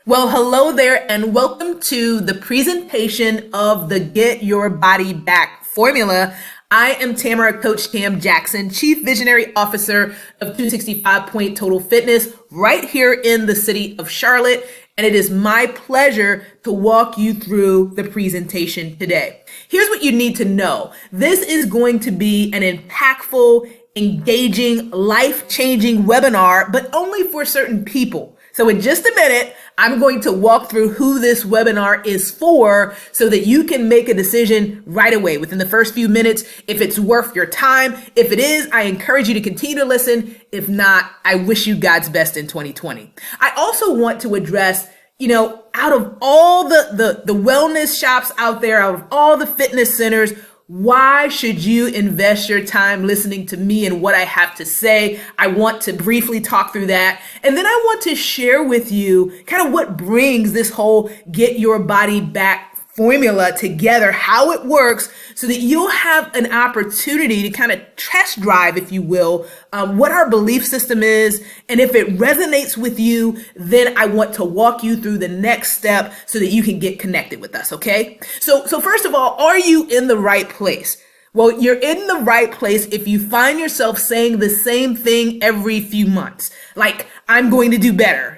Well, hello there, and welcome to the presentation of the Get Your Body Back formula. I am Tamara Coach Tam Jackson, Chief Visionary Officer of 265 Point Total Fitness right here in the city of Charlotte. And it is my pleasure to walk you through the presentation today. Here's what you need to know. This is going to be an impactful, engaging, life-changing webinar, but only for certain people. So in just a minute, I'm going to walk through who this webinar is for so that you can make a decision right away within the first few minutes if it's worth your time. If it is, I encourage you to continue to listen. If not, I wish you God's best in 2020. I also want to address, out of all the wellness shops out there, out of all the fitness centers, why should you invest your time listening to me and what I have to say? I want to briefly talk through that. And then I want to share with you kind of what brings this whole Get Your Body Back formula together, how it works, so that you'll have an opportunity to kind of test drive, if you will, what our belief system is. And if it resonates with you, then I want to walk you through the next step so that you can get connected with us. Okay. So first of all, are you in the right place? Well, you're in the right place if you find yourself saying the same thing every few months. Like, I'm going to do better.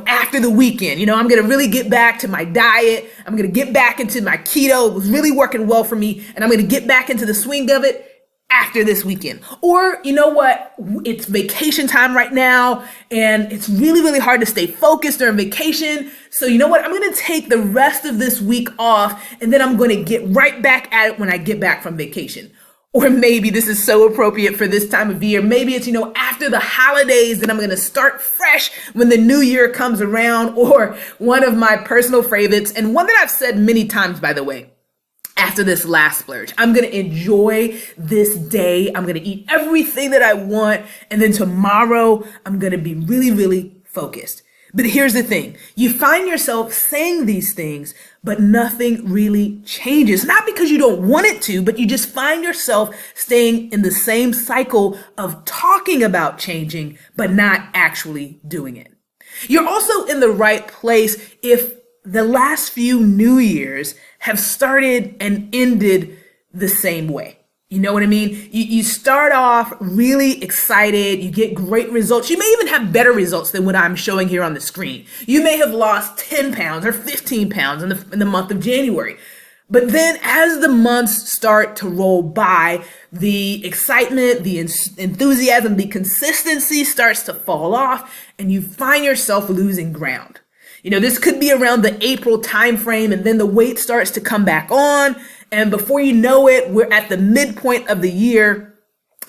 After the weekend, I'm going to really get back to my diet. I'm going to get back into my keto. It was really working well for me. And I'm going to get back into the swing of it after this weekend. Or, you know what? It's vacation time right now, and it's really, really hard to stay focused during vacation. So you know what? I'm going to take the rest of this week off, and then I'm going to get right back at it when I get back from vacation. Or maybe this is so appropriate for this time of year. Maybe it's, after the holidays, then I'm going to start fresh when the new year comes around. Or one of my personal favorites, and one that I've said many times, by the way, after this last splurge, I'm going to enjoy this day. I'm going to eat everything that I want. And then tomorrow, I'm going to be really, really focused. But here's the thing. You find yourself saying these things, but nothing really changes. Not because you don't want it to, but you just find yourself staying in the same cycle of talking about changing, but not actually doing it. You're also in the right place if the last few New Years have started and ended the same way. You know what I mean? You start off really excited. You get great results. You may even have better results than what I'm showing here on the screen. You may have lost 10 pounds or 15 pounds in the month of January. But then as the months start to roll by, the excitement, the enthusiasm, the consistency starts to fall off, and you find yourself losing ground. This could be around the April timeframe, and then the weight starts to come back on. And before you know it, we're at the midpoint of the year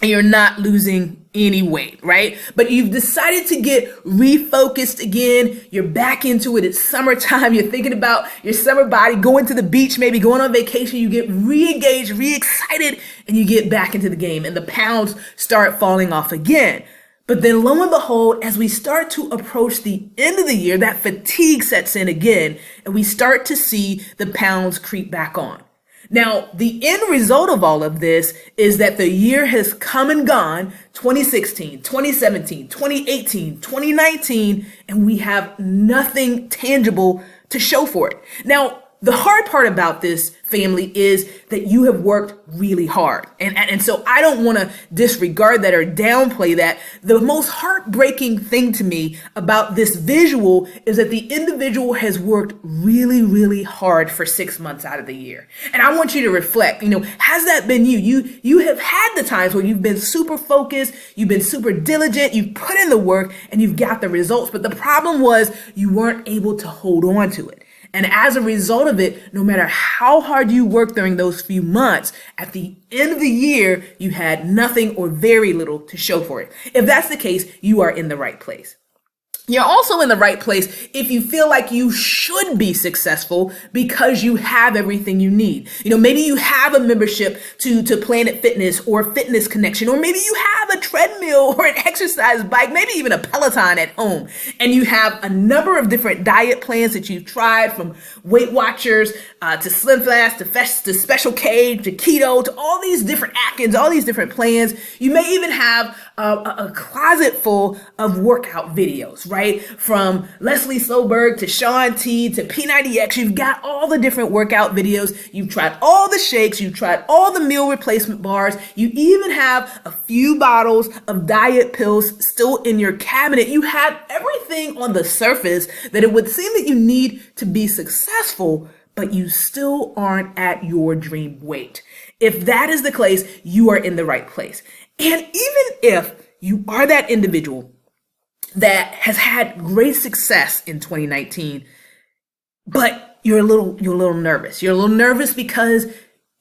and you're not losing any weight, right? But you've decided to get refocused again. You're back into it. It's summertime. You're thinking about your summer body, going to the beach, maybe going on vacation. You get re-engaged, re-excited, and you get back into the game and the pounds start falling off again. But then lo and behold, as we start to approach the end of the year, that fatigue sets in again, and we start to see the pounds creep back on. Now, the end result of all of this is that the year has come and gone, 2016, 2017, 2018, 2019, and we have nothing tangible to show for it. Now, the hard part about this, family, is that you have worked really hard. And so I don't want to disregard that or downplay that. The most heartbreaking thing to me about this visual is that the individual has worked really, really hard for 6 months out of the year. And I want you to reflect, has that been you? You have had the times where you've been super focused, you've been super diligent, you've put in the work, and you've got the results. But the problem was you weren't able to hold on to it. And as a result of it, no matter how hard you worked during those few months, at the end of the year, you had nothing or very little to show for it. If that's the case, you are in the right place. You're also in the right place if you feel like you should be successful because you have everything you need. Maybe you have a membership to Planet Fitness or Fitness Connection, or maybe you have a treadmill or an exercise bike, maybe even a Peloton at home. And you have a number of different diet plans that you've tried, from Weight Watchers to Slim Fast to Special K to Keto to all these different Atkins, all these different plans. You may even have a closet full of workout videos, right? right? From Leslie Soberg to Shaun T to P90X, you've got all the different workout videos. You've tried all the shakes. You've tried all the meal replacement bars. You even have a few bottles of diet pills still in your cabinet. You had everything on the surface that it would seem that you need to be successful, but you still aren't at your dream weight. If that is the case, you are in the right place. And even if you are that individual that has had great success in 2019, but you're a little nervous. You're a little nervous because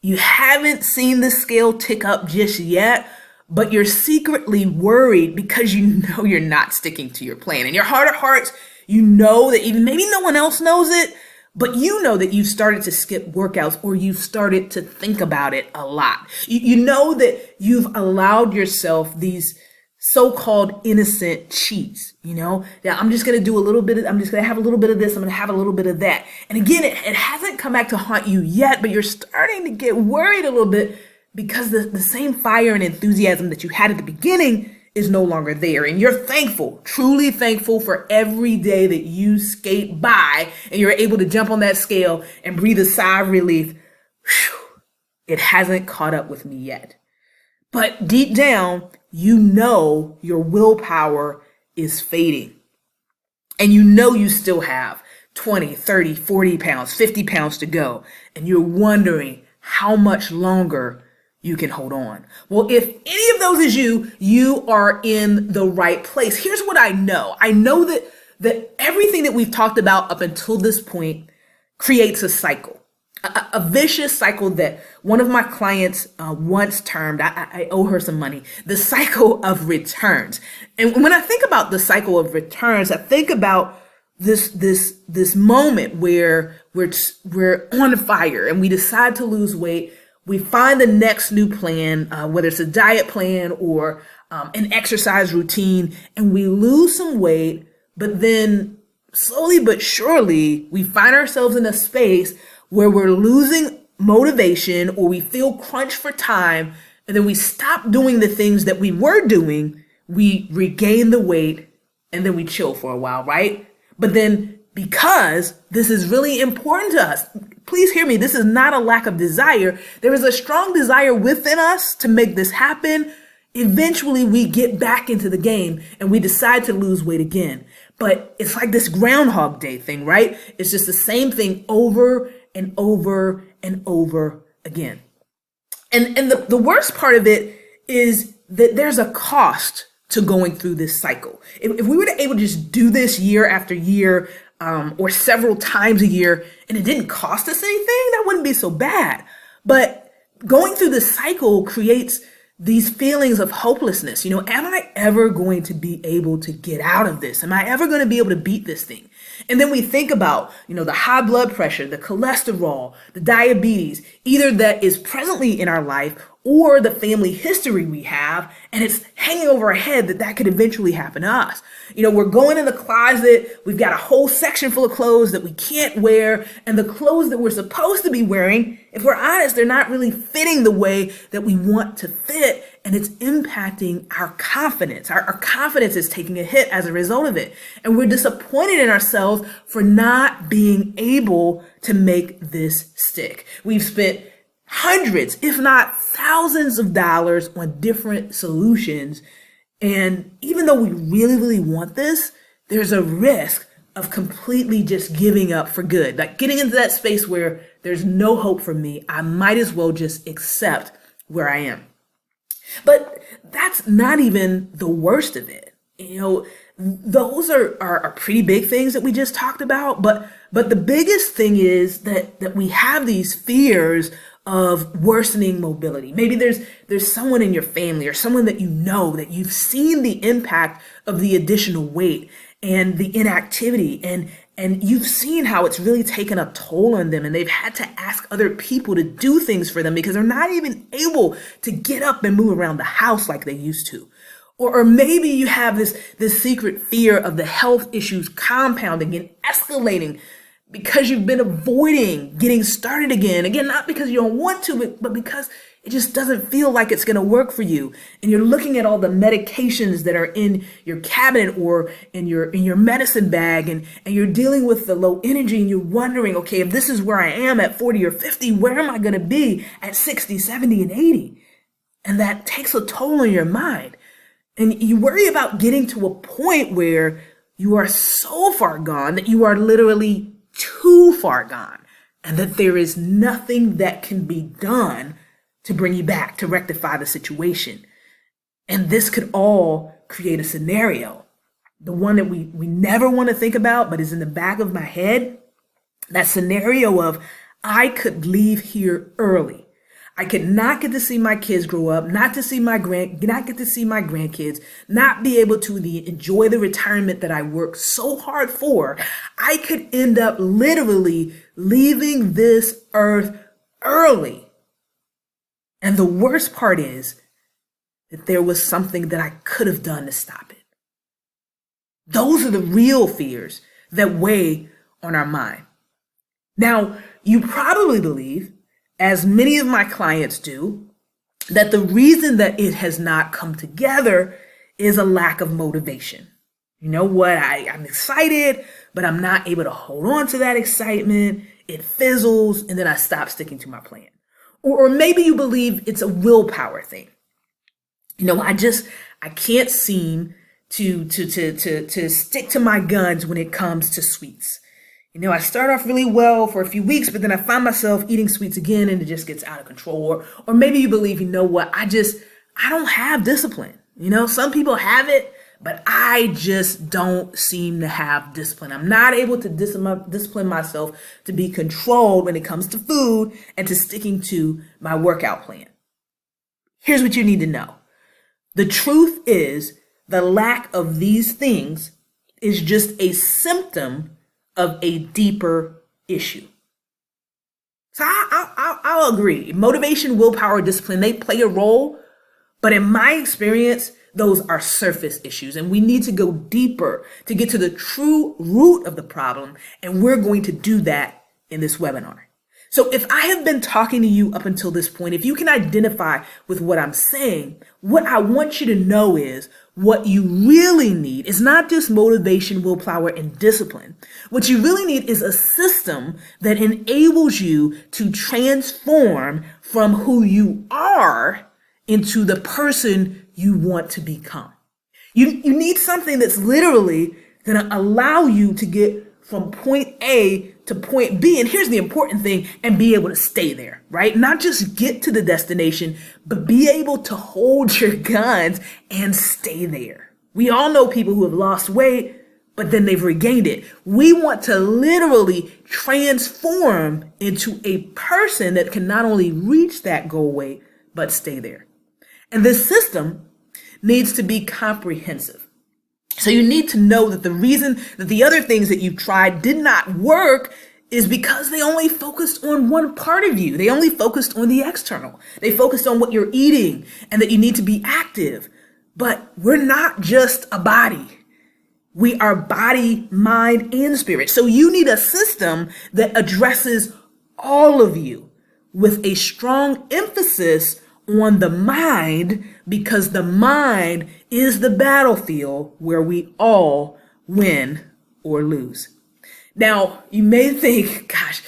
you haven't seen the scale tick up just yet, but you're secretly worried because you know you're not sticking to your plan. In your heart of hearts, you know that even maybe no one else knows it, but you know that you've started to skip workouts or you've started to think about it a lot. You know that you've allowed yourself these so-called innocent cheats, that I'm just going to do I'm just going to have a little bit of this. I'm going to have a little bit of that. And again, it hasn't come back to haunt you yet, but you're starting to get worried a little bit because the same fire and enthusiasm that you had at the beginning is no longer there. And you're thankful, truly thankful for every day that you skate by and you're able to jump on that scale and breathe a sigh of relief. Whew, it hasn't caught up with me yet. But deep down, you know your willpower is fading. And you know you still have 20, 30, 40 pounds, 50 pounds to go. And you're wondering how much longer you can hold on. Well, if any of those is you, you are in the right place. Here's what I know. I know that everything that we've talked about up until this point creates a cycle. A vicious cycle that one of my clients once termed, I owe her some money, the cycle of returns. And when I think about the cycle of returns, I think about this moment where we're on fire and we decide to lose weight. We find the next new plan, whether it's a diet plan or an exercise routine, and we lose some weight, but then slowly but surely we find ourselves in a space where we're losing motivation or we feel crunched for time, and then we stop doing the things that we were doing, we regain the weight, and then we chill for a while, right? But then because this is really important to us, please hear me, this is not a lack of desire. There is a strong desire within us to make this happen. Eventually we get back into the game and we decide to lose weight again. But it's like this Groundhog Day thing, right? It's just the same thing over and over and over again. And the worst part of it is that there's a cost to going through this cycle. If we were to able to just do this year after year, or several times a year, and it didn't cost us anything, that wouldn't be so bad. But going through the cycle creates these feelings of hopelessness. Am I ever going to be able to get out of this? Am I ever going to be able to beat this thing? And then we think about, the high blood pressure, the cholesterol, the diabetes, either that is presently in our life or the family history we have, and it's hanging over our head that could eventually happen to us. We're going in the closet, we've got a whole section full of clothes that we can't wear, and the clothes that we're supposed to be wearing, if we're honest, they're not really fitting the way that we want to fit, and it's impacting our confidence. Our confidence is taking a hit as a result of it, and we're disappointed in ourselves for not being able to make this stick. We've spent hundreds, if not thousands of dollars on different solutions. And even though we really, really want this, there's a risk of completely just giving up for good. Like getting into that space where there's no hope for me. I might as well just accept where I am. But that's not even the worst of it. Those are pretty big things that we just talked about. But the biggest thing is that we have these fears of worsening mobility. Maybe there's someone in your family or someone that that you've seen the impact of the additional weight and the inactivity, and you've seen how it's really taken a toll on them, and they've had to ask other people to do things for them because they're not even able to get up and move around the house like they used to. Or maybe you have this secret fear of the health issues compounding and escalating because you've been avoiding getting started again. Again, not because you don't want to, but because it just doesn't feel like it's going to work for you. And you're looking at all the medications that are in your cabinet or in your medicine bag, and you're dealing with the low energy, and you're wondering, okay, if this is where I am at 40 or 50, where am I going to be at 60, 70, and 80? And that takes a toll on your mind. And you worry about getting to a point where you are so far gone that you are literally too far gone, and that there is nothing that can be done to bring you back, to rectify the situation. And this could all create a scenario, the one that we never want to think about, but is in the back of my head. That scenario of, I could leave here early. I could not get to see my kids grow up, not get to see my grandkids, not be able to enjoy the retirement that I worked so hard for. I could end up literally leaving this earth early. And the worst part is that there was something that I could have done to stop it. Those are the real fears that weigh on our mind. Now, you probably believe, as many of my clients do, that the reason that it has not come together is a lack of motivation. You know what? I'm excited, but I'm not able to hold on to that excitement. It fizzles, and then I stop sticking to my plan. Or maybe you believe it's a willpower thing. You know, I can't seem to stick to my guns when it comes to sweets. You know, I start off really well for a few weeks, but then I find myself eating sweets again, and it just gets out of control. Or maybe you believe, you know what, I don't have discipline. You know, some people have it, but I just don't seem to have discipline. I'm not able to discipline myself to be controlled when it comes to food and to sticking to my workout plan. Here's what you need to know. The truth is, the lack of these things is just a symptom of a deeper issue. So I'll agree. Motivation, willpower, discipline, they play a role. But in my experience, those are surface issues. And we need to go deeper to get to the true root of the problem. And we're going to do that in this webinar. So if I have been talking to you up until this point, if you can identify with what I'm saying, what I want you to know is what you really need is not just motivation, willpower, and discipline. What you really need is a system that enables you to transform from who you are into the person you want to become. You need something that's literally going to allow you to get from point A to point B. And here's the important thing, and be able to stay there, right? Not just get to the destination, but be able to hold your guns and stay there. We all know people who have lost weight, but then they've regained it. We want to literally transform into a person that can not only reach that goal weight, but stay there. And this system needs to be comprehensive. So you need to know that the reason that the other things that you've tried did not work is because they only focused on one part of you. They only focused on the external. They focused on what you're eating and that you need to be active. But we're not just a body. We are body, mind, and spirit. So you need a system that addresses all of you with a strong emphasis on the mind, because the mind is the battlefield where we all win or lose. Now, you may think, gosh,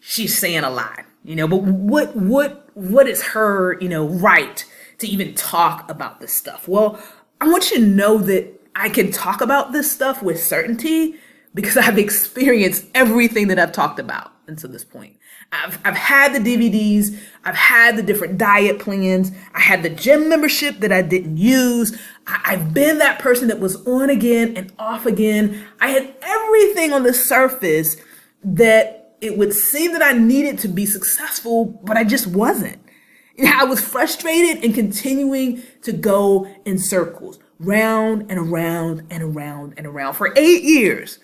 she's saying a lot, but what is her, right to even talk about this stuff? Well, I want you to know that I can talk about this stuff with certainty because I've experienced everything that I've talked about until this point. I've had the DVDs, I've had the different diet plans, I had the gym membership that I didn't use, I've been that person that was on again and off again. I had everything on the surface that it would seem that I needed to be successful, but I just wasn't. I was frustrated and continuing to go in circles, round and around and around and around for 8 years.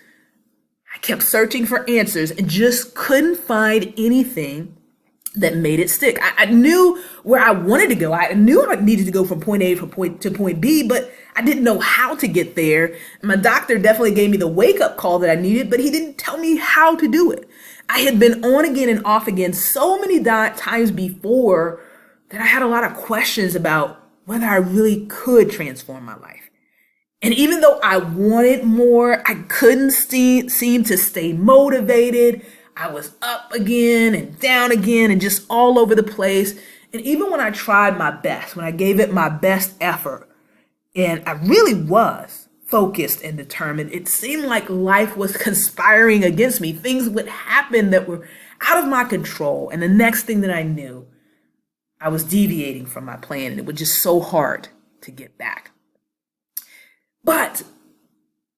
I kept searching for answers and just couldn't find anything that made it stick. I knew where I wanted to go. I knew I needed to go from point A to point B, but I didn't know how to get there. My doctor definitely gave me the wake-up call that I needed, but he didn't tell me how to do it. I had been on again and off again so many times before that I had a lot of questions about whether I really could transform my life. And even though I wanted more, I couldn't seem to stay motivated. I was up again and down again and just all over the place. And even when I tried my best, when I gave it my best effort, and I really was focused and determined, it seemed like life was conspiring against me. Things would happen that were out of my control. And the next thing that I knew, I was deviating from my plan, and it was just so hard to get back. But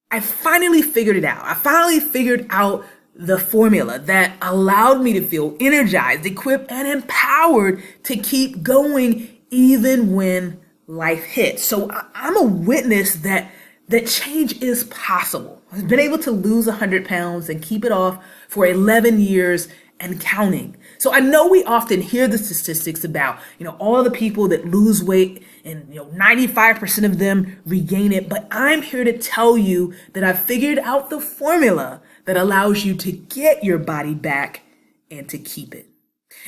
I finally figured it out. I finally figured out the formula that allowed me to feel energized, equipped, and empowered to keep going even when life hits. So I'm a witness that change is possible. I've been able to lose 100 pounds and keep it off for 11 years and counting. So I know we often hear the statistics about, all the people that lose weight and, 95% of them regain it. But I'm here to tell you that I figured out the formula that allows you to get your body back and to keep it.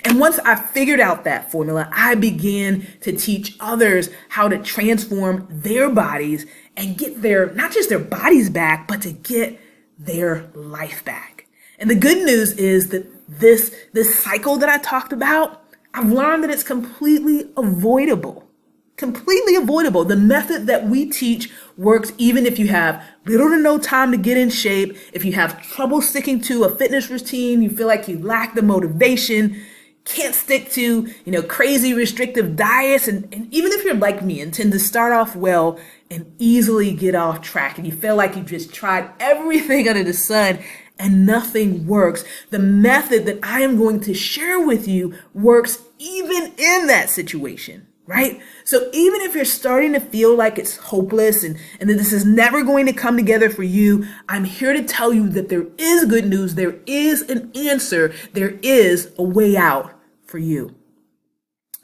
And once I figured out that formula, I began to teach others how to transform their bodies and get not just their bodies back, but to get their life back. And the good news is that this cycle that I talked about, I've learned that it's completely avoidable. Completely avoidable. The method that we teach works even if you have little to no time to get in shape, if you have trouble sticking to a fitness routine, you feel like you lack the motivation, can't stick to, crazy restrictive diets. And even if you're like me and tend to start off well and easily get off track and you feel like you just tried everything under the sun and nothing works, the method that I am going to share with you works even in that situation, right? So even if you're starting to feel like it's hopeless and that this is never going to come together for you, I'm here to tell you that there is good news. There is an answer. There is a way out for you.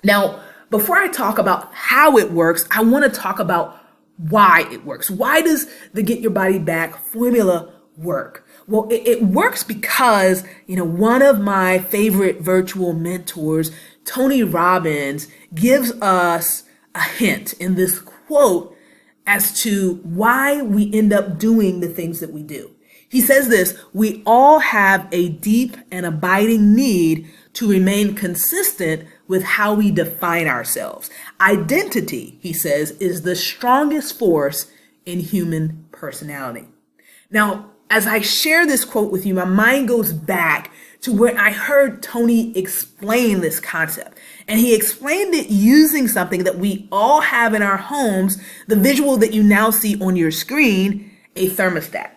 Now, before I talk about how it works, I want to talk about why it works. Why does the Get Your Body Back formula work? Well, it works because, one of my favorite virtual mentors, Tony Robbins, gives us a hint in this quote as to why we end up doing the things that we do. He says this: we all have a deep and abiding need to remain consistent with how we define ourselves. Identity, he says, is the strongest force in human personality. Now, as I share this quote with you, my mind goes back to when I heard Tony explain this concept. And he explained it using something that we all have in our homes, the visual that you now see on your screen, a thermostat.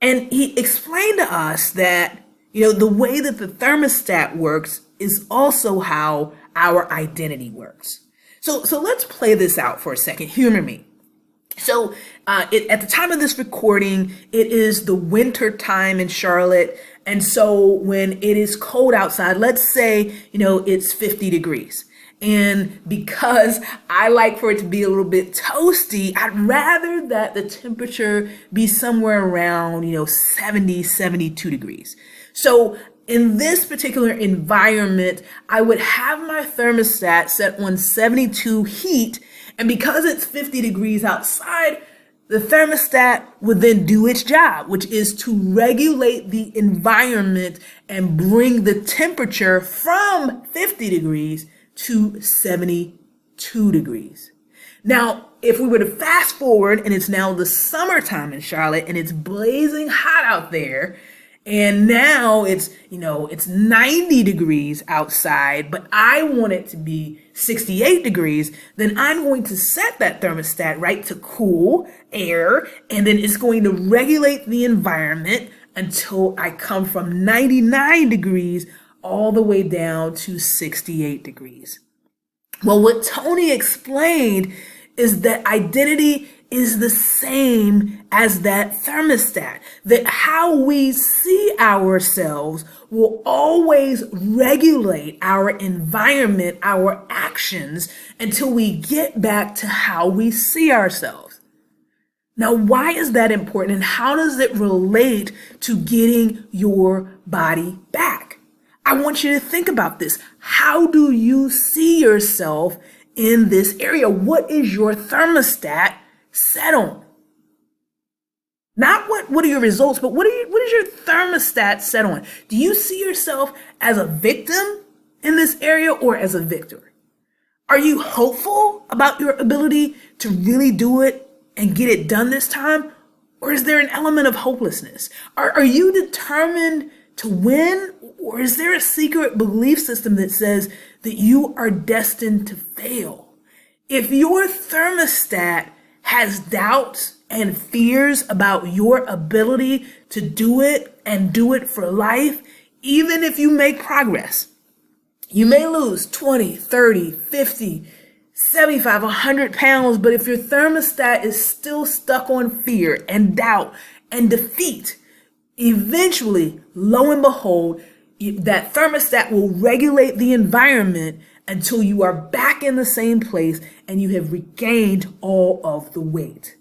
And he explained to us that, the way that the thermostat works is also how our identity works. So let's play this out for a second. Humor me. So at the time of this recording, it is the winter time in Charlotte. And so when it is cold outside, let's say, it's 50 degrees. And because I like for it to be a little bit toasty, I'd rather that the temperature be somewhere around, 70, 72 degrees. So in this particular environment, I would have my thermostat set on 72 heat. And because it's 50 degrees outside, the thermostat would then do its job, which is to regulate the environment and bring the temperature from 50 degrees to 72 degrees. Now, if we were to fast forward and it's now the summertime in Charlotte and it's blazing hot out there, and now it's 90 degrees outside, but I want it to be 68 degrees, then I'm going to set that thermostat right to cool air, and then it's going to regulate the environment until I come from 99 degrees all the way down to 68 degrees. Well, what Tony explained is that identity is the same as that thermostat, that how we see ourselves will always regulate our environment, our actions, until we get back to how we see ourselves. Now, why is that important, and how does it relate to getting your body back? I want you to think about this. How do you see yourself in this area? What is your thermostat set on? Not what are your results, but what is your thermostat set on? Do you see yourself as a victim in this area or as a victor? Are you hopeful about your ability to really do it and get it done this time? Or is there an element of hopelessness? Are you determined to win? Or is there a secret belief system that says that you are destined to fail? If your thermostat has doubts and fears about your ability to do it and do it for life, even if you make progress, you may lose 20, 30, 50, 75, 100 pounds, but if your thermostat is still stuck on fear and doubt and defeat, eventually, lo and behold, that thermostat will regulate the environment until you are back in the same place and you have regained all of the weight.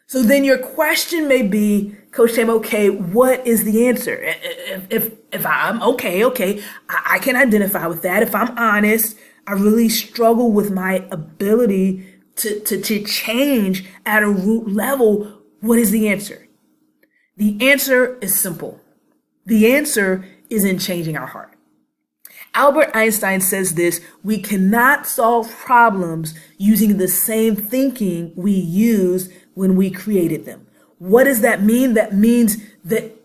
So then your question may be, Coach Tam, okay, what is the answer? If I'm okay, I can identify with that. If I'm honest, I really struggle with my ability to change at a root level. What is the answer? The answer is simple. The answer is in changing our heart. Albert Einstein says this: we cannot solve problems using the same thinking we used when we created them. What does that mean? That means that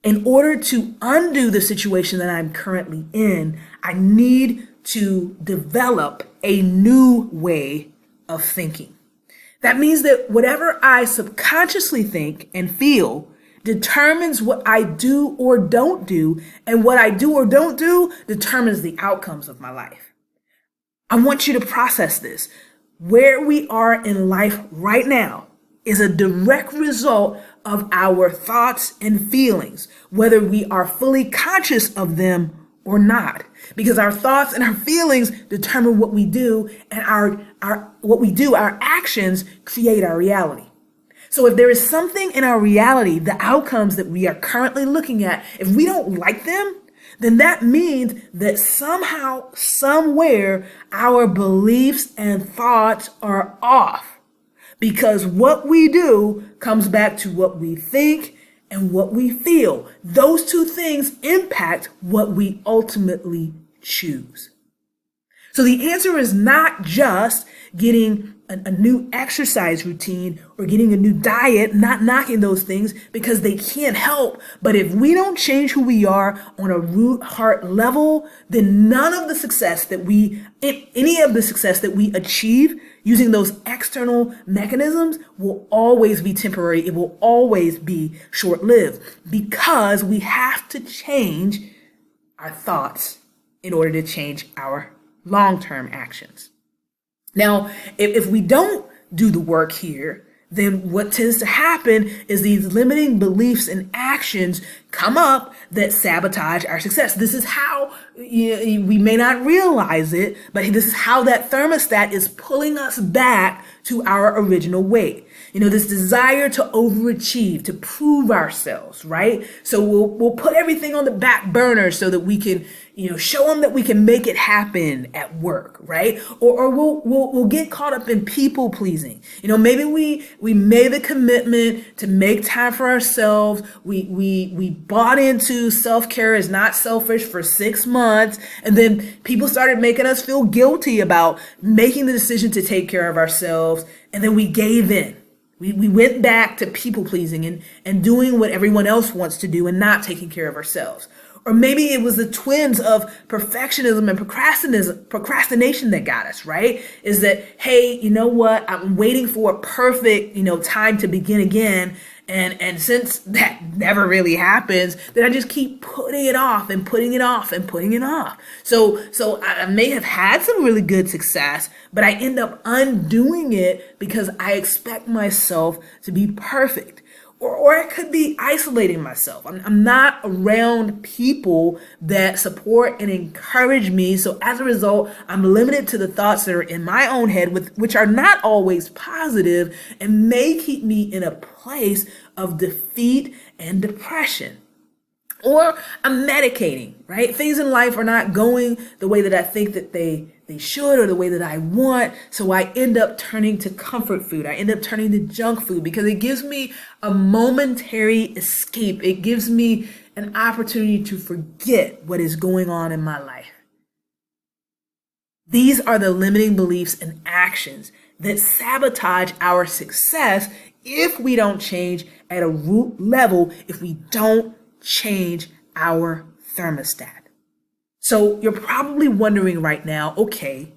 in order to undo the situation that I'm currently in, I need to develop a new way of thinking. That means that whatever I subconsciously think and feel determines what I do or don't do, and what I do or don't do determines the outcomes of my life. I want you to process this. Where we are in life right now is a direct result of our thoughts and feelings, whether we are fully conscious of them or not, because our thoughts and our feelings determine what we do, and our actions create our reality. So if there is something in our reality, the outcomes that we are currently looking at, if we don't like them, then that means that somehow, somewhere, our beliefs and thoughts are off. Because what we do comes back to what we think and what we feel. Those two things impact what we ultimately choose. So the answer is not just getting a new exercise routine or getting a new diet, not knocking those things because they can't help. But if we don't change who we are on a root heart level, then any of the success that we achieve using those external mechanisms will always be temporary. It will always be short-lived, because we have to change our thoughts in order to change our long-term actions. Now, if we don't do the work here, then what tends to happen is these limiting beliefs and actions come up that sabotage our success. This is how, we may not realize it, but this is how that thermostat is pulling us back to our original weight. This desire to overachieve, to prove ourselves, right? So we'll put everything on the back burner so that we can, show them that we can make it happen at work, right? Or we'll get caught up in people pleasing. Maybe we made the commitment to make time for ourselves. We bought into self-care is not selfish for 6 months, and then people started making us feel guilty about making the decision to take care of ourselves, and then we gave in. We went back to people pleasing and doing what everyone else wants to do and not taking care of ourselves. Or maybe it was the twins of perfectionism and procrastination that got us, right? Is that, hey, you know what? I'm waiting for a perfect, time to begin again. And since that never really happens, then I just keep putting it off and putting it off and putting it off. So I may have had some really good success, but I end up undoing it because I expect myself to be perfect. Or I could be isolating myself. I'm not around people that support and encourage me. So as a result, I'm limited to the thoughts that are in my own head, which are not always positive and may keep me in a place of defeat and depression. Or I'm medicating, right? Things in life are not going the way that I think that they should or the way that I want. So I end up turning to comfort food. I end up turning to junk food because it gives me a momentary escape. It gives me an opportunity to forget what is going on in my life. These are the limiting beliefs and actions that sabotage our success if we don't change at a root level, if we don't change our thermostat. So you're probably wondering right now, okay,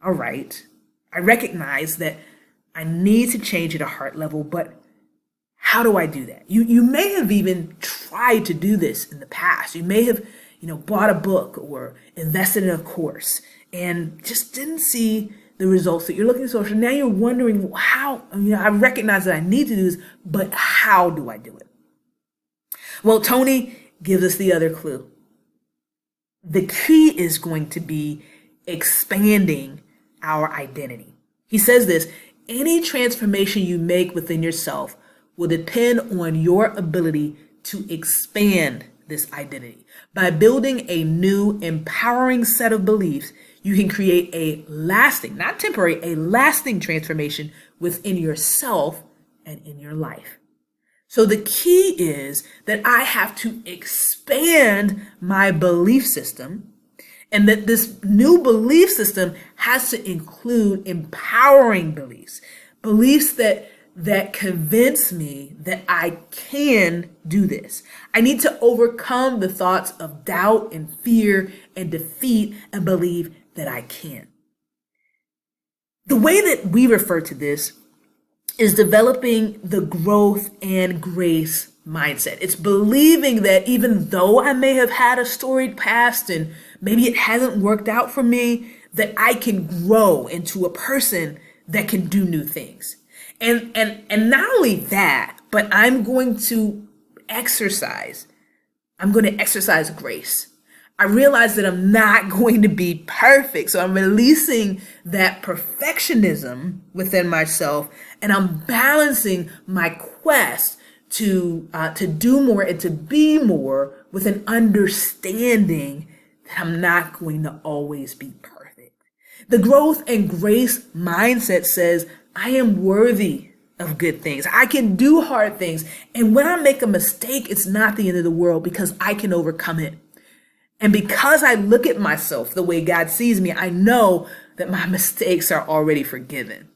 all right, I recognize that I need to change at a heart level, but how do I do that? You may have even tried to do this in the past. You may have, bought a book or invested in a course and just didn't see the results that you're looking for. So now you're wondering how, I recognize that I need to do this, but how do I do it? Well, Tony gives us the other clue. The key is going to be expanding our identity. He says this, any transformation you make within yourself will depend on your ability to expand this identity. By building a new, empowering set of beliefs, you can create a lasting, not temporary, a lasting transformation within yourself and in your life. So the key is that I have to expand my belief system, and that this new belief system has to include empowering beliefs, beliefs that convince me that I can do this. I need to overcome the thoughts of doubt and fear and defeat and believe that I can. The way that we refer to this is developing the growth and grace mindset. It's believing that even though I may have had a storied past and maybe it hasn't worked out for me, that I can grow into a person that can do new things. And not only that, but I'm going to exercise grace. I realize that I'm not going to be perfect. So I'm releasing that perfectionism within myself, and I'm balancing my quest to do more and to be more with an understanding that I'm not going to always be perfect. The growth and grace mindset says, I am worthy of good things. I can do hard things. And when I make a mistake, it's not the end of the world because I can overcome it. And because I look at myself the way God sees me, I know that my mistakes are already forgiven.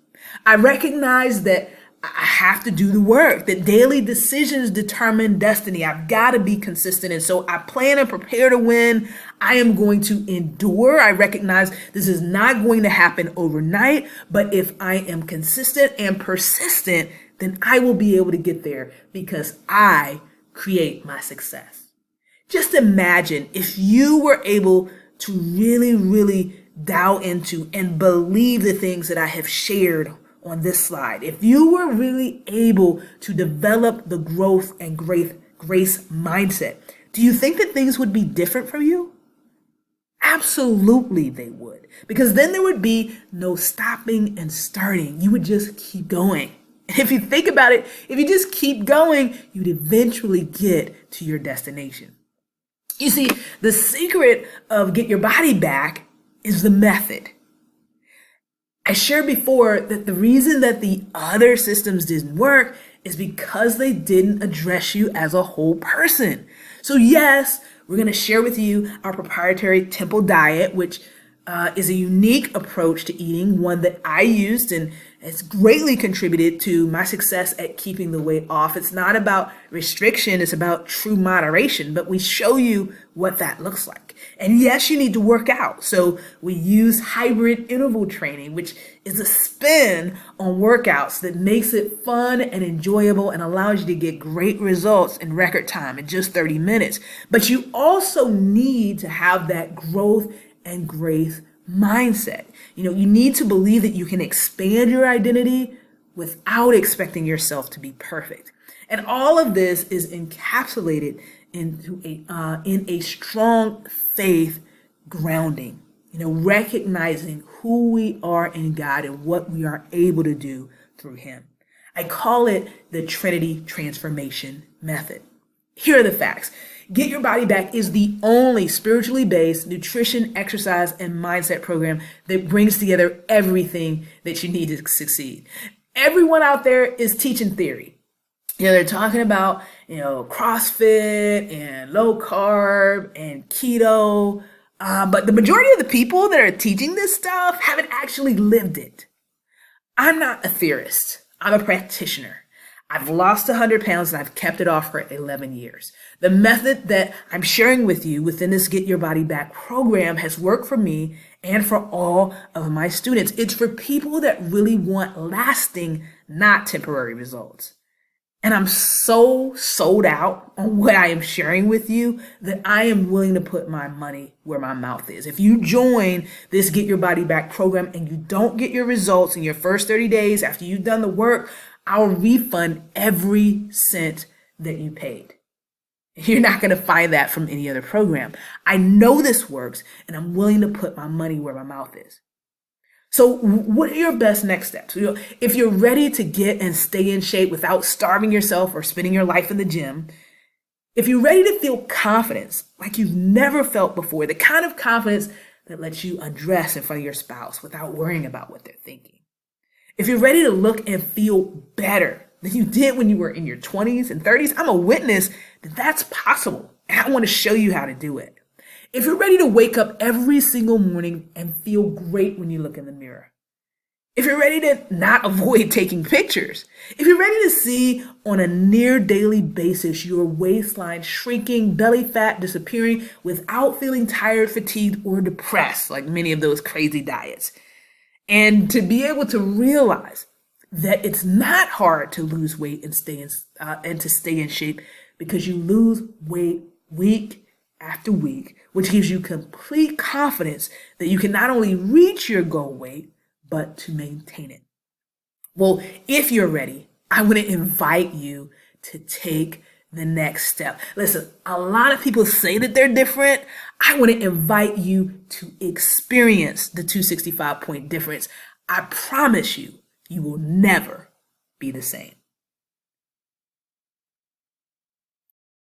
I recognize that I have to do the work, that daily decisions determine destiny. I've got to be consistent. And so I plan and prepare to win. I am going to endure. I recognize this is not going to happen overnight, but if I am consistent and persistent, then I will be able to get there because I create my success. Just imagine if you were able to really, really dial into and believe the things that I have shared on this slide. If you were really able to develop the growth and grace mindset, do you think that things would be different for you? Absolutely they would, because then there would be no stopping and starting. You would just keep going. And if you think about it, if you just keep going, you'd eventually get to your destination. You see, the secret of Get Your Body Back is the method. I shared before that the reason that the other systems didn't work is because they didn't address you as a whole person. So yes, we're going to share with you our proprietary Temple diet, which is a unique approach to eating, one that I used and it's greatly contributed to my success at keeping the weight off. It's not about restriction, it's about true moderation, but we show you what that looks like. And yes, you need to work out. So we use hybrid interval training, which is a spin on workouts that makes it fun and enjoyable and allows you to get great results in record time in just 30 minutes. But you also need to have that growth and grace mindset. You need to believe that you can expand your identity without expecting yourself to be perfect. And all of this is encapsulated into in a strong faith grounding, recognizing who we are in God and what we are able to do through Him. I call it the Trinity transformation method. Here are the facts. Get Your Body Back is the only spiritually based nutrition, exercise, and mindset program that brings together everything that you need to succeed. Everyone out there is teaching theory. They're talking about, CrossFit and low carb and keto. But the majority of the people that are teaching this stuff haven't actually lived it. I'm not a theorist. I'm a practitioner. I've lost 100 pounds and I've kept it off for 11 years. The method that I'm sharing with you within this Get Your Body Back program has worked for me and for all of my students. It's for people that really want lasting, not temporary results. And I'm so sold out on what I am sharing with you that I am willing to put my money where my mouth is. If you join this Get Your Body Back program and you don't get your results in your first 30 days after you've done the work, I'll refund every cent that you paid. You're not going to find that from any other program. I know this works and I'm willing to put my money where my mouth is. So what are your best next steps? If you're ready to get and stay in shape without starving yourself or spending your life in the gym, if you're ready to feel confidence like you've never felt before, the kind of confidence that lets you undress in front of your spouse without worrying about what they're thinking. If you're ready to look and feel better than you did when you were in your 20s and 30s, I'm a witness that that's possible. And I want to show you how to do it. If you're ready to wake up every single morning and feel great when you look in the mirror, if you're ready to not avoid taking pictures, if you're ready to see on a near daily basis your waistline shrinking, belly fat disappearing without feeling tired, fatigued, or depressed like many of those crazy diets, and to be able to realize that it's not hard to lose weight and stay in shape because you lose weight week after week, which gives you complete confidence that you can not only reach your goal weight, but to maintain it. Well, if you're ready, I want to invite you to take the next step. Listen, a lot of people say that they're different. I want to invite you to experience the 265-point difference. I promise you, you will never be the same.